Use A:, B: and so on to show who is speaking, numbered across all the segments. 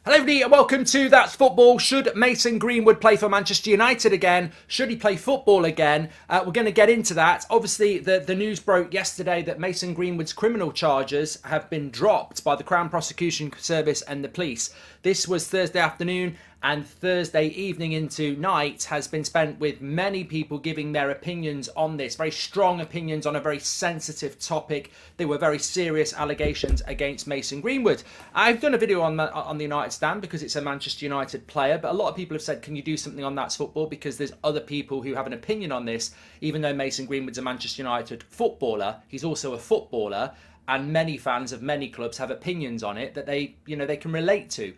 A: Hello everybody and welcome to That's Football. Should Mason Greenwood play for Manchester United again? Should he play football again? We're going to get into that. Obviously, the news broke yesterday that Mason Greenwood's criminal charges have been dropped by the Crown Prosecution Service and the police. This was Thursday afternoon, and Thursday evening into night has been spent with many people giving their opinions on this. Very strong opinions on a very sensitive topic. They were very serious allegations against Mason Greenwood. I've done a video on the United stand because it's a Manchester United player, but a lot of people have said, can you do something on That's Football? Because there's other people who have an opinion on this. Even though Mason Greenwood's a Manchester United footballer, he's also a footballer, and many fans of many clubs have opinions on it that they can relate to.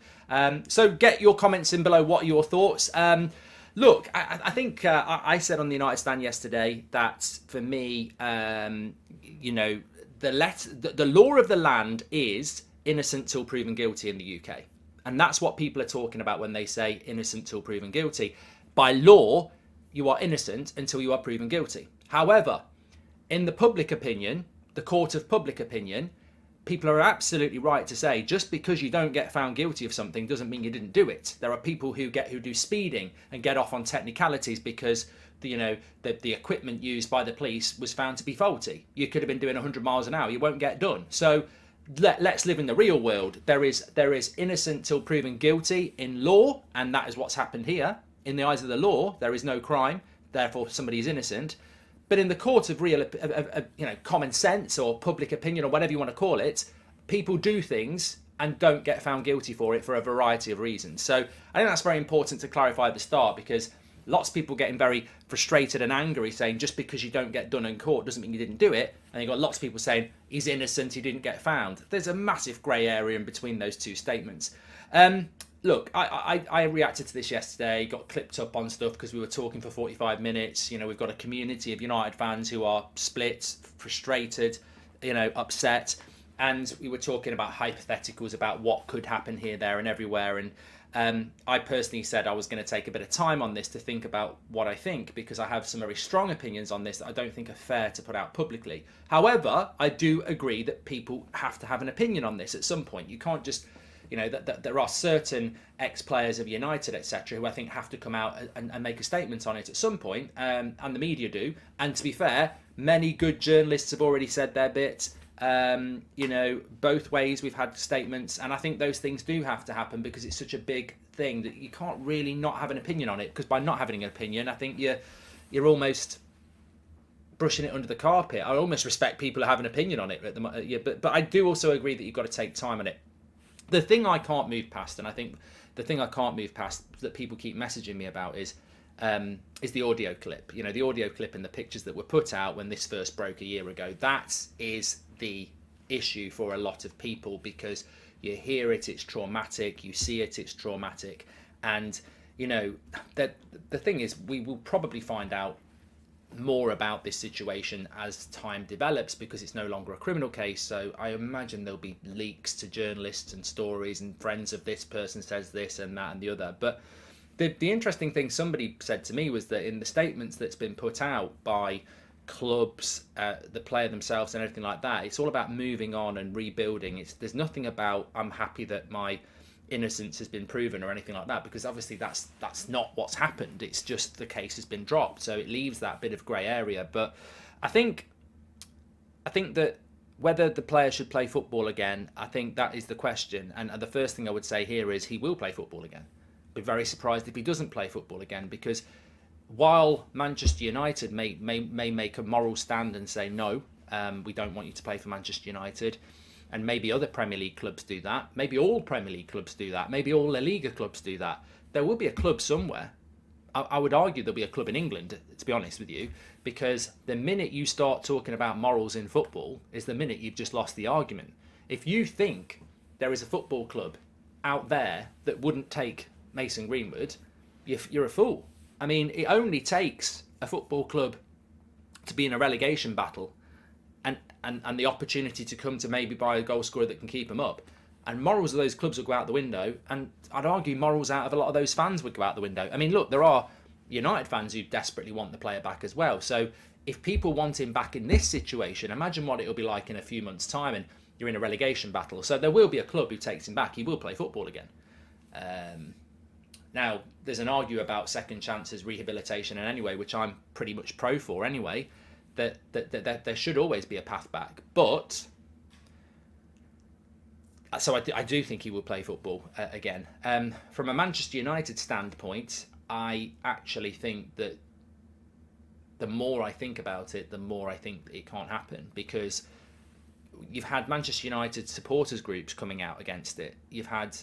A: So get your comments in below. What are your thoughts? Look, I think I said on the United stand yesterday that for me, the law of the land is innocent till proven guilty in the UK. And that's what people are talking about when they say innocent till proven guilty. By law, you are innocent until you are proven guilty. However, in the public opinion, the court of public opinion, people are absolutely right to say just because you don't get found guilty of something doesn't mean you didn't do it. There are people who do speeding and get off on technicalities because the equipment used by the police was found to be faulty. You could have been doing 100 miles an hour. You won't get done. So let's live in the real world. There is innocent till proven guilty in law, and that is what's happened here. In the eyes of the law, there is no crime, therefore somebody is innocent. But in the court of real, common sense or public opinion or whatever you want to call it, people do things and don't get found guilty for it for a variety of reasons. So I think that's very important to clarify at the start, because lots of people getting very frustrated and angry saying just because you don't get done in court doesn't mean you didn't do it. And you've got lots of people saying he's innocent, he didn't get found. There's a massive grey area in between those two statements. Look, I reacted to this yesterday, got clipped up on stuff because we were talking for 45 minutes. We've got a community of United fans who are split, frustrated, upset. And we were talking about hypotheticals about what could happen here, there and everywhere. And I personally said I was going to take a bit of time on this to think about what I think, because I have some very strong opinions on this that I don't think are fair to put out publicly. However, I do agree that people have to have an opinion on this at some point. You can't just... that there are certain ex-players of United, etc., who I think have to come out and make a statement on it at some point, and the media do. And to be fair, many good journalists have already said their bit. Both ways we've had statements, and I think those things do have to happen because it's such a big thing that you can't really not have an opinion on it, because by not having an opinion, I think you're almost brushing it under the carpet. I almost respect people who have an opinion on it, but I do also agree that you've got to take time on it. The thing I can't move past, and I think the thing I can't move past that people keep messaging me about is the audio clip. The audio clip and the pictures that were put out when this first broke a year ago. That is the issue for a lot of people, because you hear it, it's traumatic. You see it, it's traumatic. And, the thing is, we will probably find out more about this situation as time develops, because it's no longer a criminal case. So I imagine there'll be leaks to journalists and stories and friends of this person says this and that and the other. But the interesting thing somebody said to me was that in the statements that's been put out by clubs, the player themselves and everything like that, it's all about moving on and rebuilding. There's nothing about I'm happy that my innocence has been proven or anything like that, because obviously that's not what's happened. It's just the case has been dropped, so it leaves that bit of grey area. But I think that whether the player should play football again, I think that is the question. And the first thing I would say here is he will play football again. Be very surprised if he doesn't play football again, because while Manchester United may make a moral stand and say no, we don't want you to play for Manchester United, and maybe other Premier League clubs do that. Maybe all Premier League clubs do that. Maybe all La Liga clubs do that. There will be a club somewhere. I would argue there'll be a club in England, to be honest with you, because the minute you start talking about morals in football is the minute you've just lost the argument. If you think there is a football club out there that wouldn't take Mason Greenwood, you're a fool. I mean, it only takes a football club to be in a relegation battle and the opportunity to come to maybe buy a goal scorer that can keep them up. And morals of those clubs will go out the window. And I'd argue morals out of a lot of those fans would go out the window. I mean, look, there are United fans who desperately want the player back as well. So if people want him back in this situation, imagine what it'll be like in a few months' time and you're in a relegation battle. So there will be a club who takes him back. He will play football again. Now, there's an argument about second chances, rehabilitation, and anyway, which I'm pretty much pro for anyway, that there should always be a path back. But, so I do think he will play football again. From a Manchester United standpoint, I actually think that the more I think about it, the more I think it can't happen, because you've had Manchester United supporters groups coming out against it. You've had,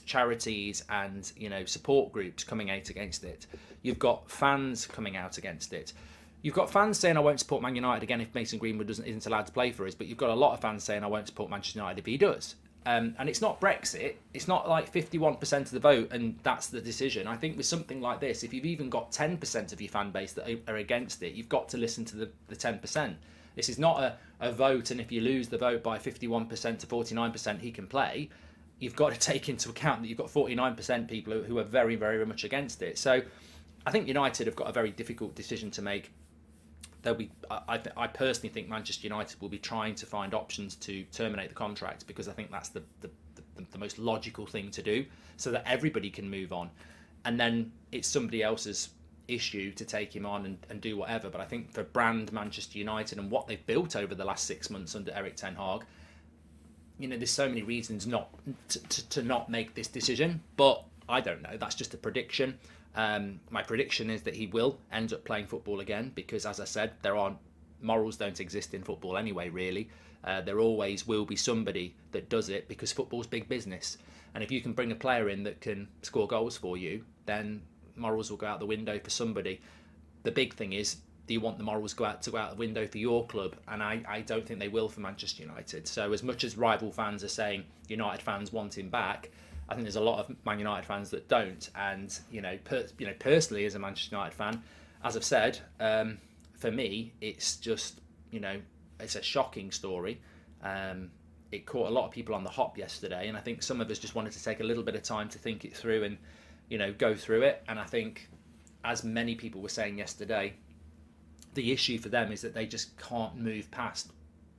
A: charities and, support groups coming out against it. You've got fans coming out against it. You've got fans saying, I won't support Man United again if Mason Greenwood isn't allowed to play for us, but you've got a lot of fans saying, I won't support Manchester United if he does. And it's not Brexit. It's not like 51% of the vote and that's the decision. I think with something like this, if you've even got 10% of your fan base that are against it, you've got to listen to the 10%. This is not a vote, and if you lose the vote by 51% to 49%, he can play. You've got to take into account that you've got 49% people who are very, very much against it. So I think United have got a very difficult decision to make. I personally think Manchester United will be trying to find options to terminate the contract, because I think that's the most logical thing to do, so that everybody can move on. And then it's somebody else's issue to take him on and do whatever. But I think for brand Manchester United and what they've built over the last 6 months under Erik ten Hag, there's so many reasons not to not make this decision. But I don't know. That's just a prediction. My prediction is that he will end up playing football again, because, as I said, morals don't exist in football anyway, really. There always will be somebody that does it, because football's big business. And if you can bring a player in that can score goals for you, then morals will go out the window for somebody. The big thing is, do you want the morals to go out the window for your club? And I don't think they will for Manchester United. So as much as rival fans are saying United fans want him back, I think there's a lot of Man United fans that don't. And personally, as a Manchester United fan, as I've said, for me, it's just it's a shocking story. It caught a lot of people on the hop yesterday, and I think some of us just wanted to take a little bit of time to think it through and go through it. And I think, as many people were saying yesterday, the issue for them is that they just can't move past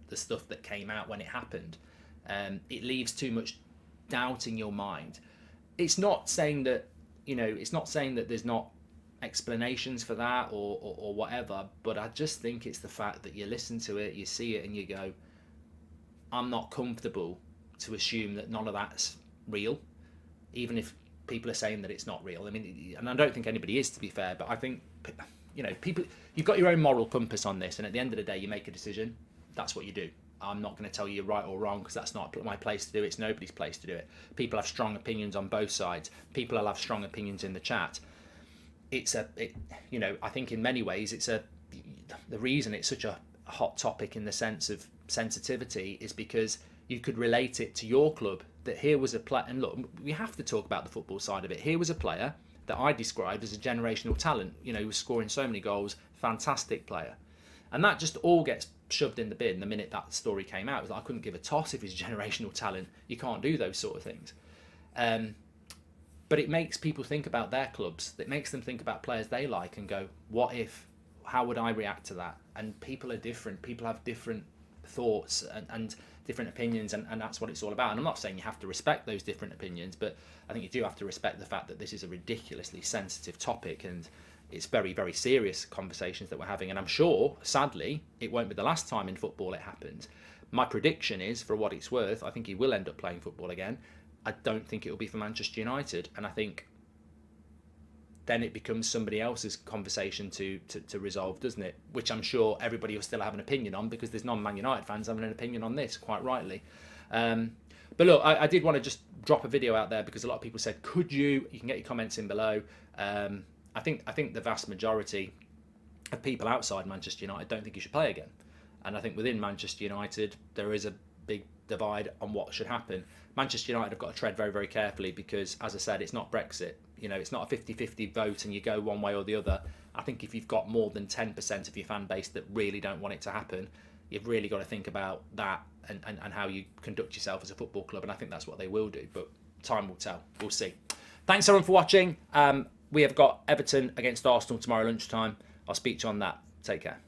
A: the stuff that came out when it happened. It leaves too much doubt in your mind. It's not saying that there's not explanations for that or whatever, but I just think it's the fact that you listen to it, you see it, and you go, I'm not comfortable to assume that none of that's real, even if people are saying that it's not real. I mean, and I don't think anybody is, to be fair, but I think people, you've got your own moral compass on this, and at the end of the day, you make a decision. That's what you do. I'm not going to tell you right or wrong, because that's not my place to do. It's nobody's place to do it. People have strong opinions on both sides. People will have strong opinions in the chat. I think in many ways the reason it's such a hot topic in the sense of sensitivity is because you could relate it to your club, that here was a player, and look, we have to talk about the football side of it. Here was a player that I described as a generational talent. He was scoring so many goals, fantastic player. And that just all gets shoved in the bin the minute that story came out. It was like, I couldn't give a toss if he's generational talent. You can't do those sort of things. But it makes people think about their clubs. It makes them think about players they like and go, what if? How would I react to that? And people are different. People have different thoughts and different opinions, and that's what it's all about. And I'm not saying you have to respect those different opinions, but I think you do have to respect the fact that this is a ridiculously sensitive topic, and it's very, very serious conversations that we're having. And I'm sure, sadly, it won't be the last time in football it happens. My prediction is, for what it's worth, I think he will end up playing football again. I don't think it will be for Manchester United, and I think then it becomes somebody else's conversation to resolve, doesn't it? Which I'm sure everybody will still have an opinion on, because there's non-Man United fans having an opinion on this, quite rightly. But look, I did want to just drop a video out there, because a lot of people said, could you can get your comments in below. I think the vast majority of people outside Manchester United don't think he should play again. And I think within Manchester United, there is a big divide on what should happen. Manchester United have got to tread very, very carefully, because, as I said, it's not Brexit. It's not a 50-50 vote and you go one way or the other. I think if you've got more than 10% of your fan base that really don't want it to happen, you've really got to think about that and how you conduct yourself as a football club. And I think that's what they will do, but time will tell. We'll see. Thanks everyone for watching. We have got Everton against Arsenal tomorrow lunchtime. I'll speak to you on that. Take care.